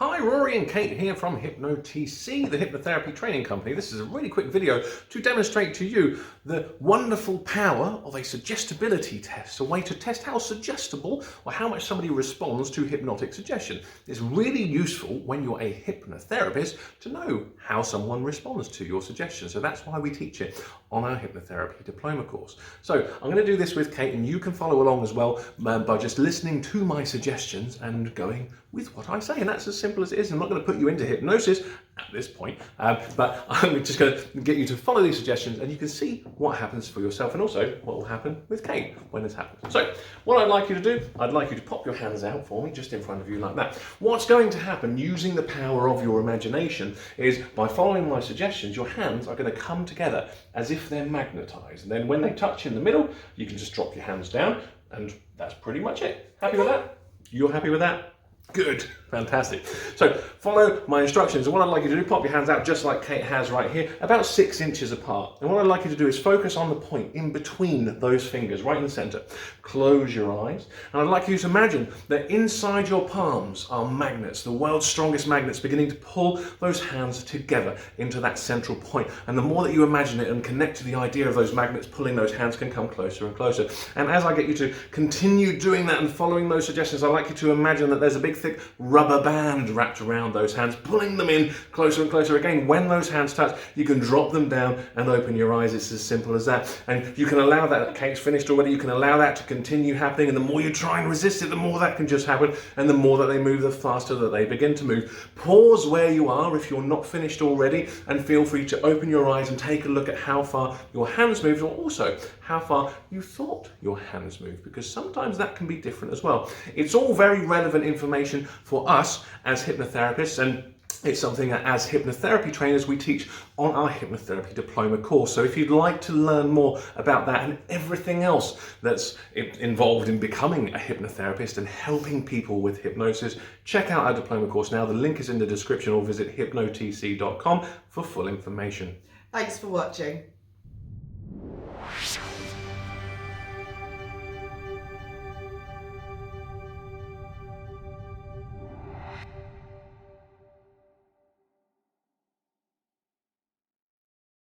Hi, Rory and Kate here from HypnoTC, the Hypnotherapy Training Company. This is a really quick video to demonstrate to you the wonderful power of a suggestibility test, a way to test how suggestible or how much somebody responds to hypnotic suggestion. It's really useful when you're a hypnotherapist to know how someone responds to your suggestion. So that's why we teach it on our Hypnotherapy Diploma course. So I'm going to do this with Kate, and you can follow along as well by just listening to my suggestions and going with what I say. And that's as simple as it is. I'm not going to put you into hypnosis at this point, but I'm just going to get you to follow these suggestions and you can see what happens for yourself and also what will happen with Kate when this happens. So what I'd like you to do, I'd like you to pop your hands out for me just in front of you like that. What's going to happen using the power of your imagination is by following my suggestions, your hands are going to come together as if they're magnetized. And then when they touch in the middle, you can just drop your hands down and that's pretty much it. Happy with that? You're happy with that? Good, fantastic. So follow my instructions, and what I'd like you to do, pop your hands out just like Kate has right here, about 6 inches apart. And what I'd like you to do is focus on the point in between those fingers, right in the center. Close your eyes, and I'd like you to imagine that inside your palms are magnets, the world's strongest magnets, beginning to pull those hands together into that central point. And the more that you imagine it and connect to the idea of those magnets pulling those hands, can come closer and closer. And as I get you to continue doing that and following those suggestions, I'd like you to imagine that there's a big thick rubber band wrapped around those hands, pulling them in closer and closer. Again, when those hands touch, you can drop them down and open your eyes. It's as simple as that. And you can allow that. Kate's finished already. You can allow that to continue happening, and the more you try and resist it, the more that can just happen, and the more that they move, the faster that they begin to move. Pause where you are if you're not finished already, and feel free to open your eyes and take a look at how far your hands moved, or also how far you thought your hands moved, because sometimes that can be different as well. It's all very relevant information for us as hypnotherapists, and it's something that as hypnotherapy trainers we teach on our Hypnotherapy Diploma course. So if you'd like to learn more about that and everything else that's involved in becoming a hypnotherapist and helping people with hypnosis, check out our diploma course now. The link is in the description, or visit hypnotc.com for full information. Thanks for watching.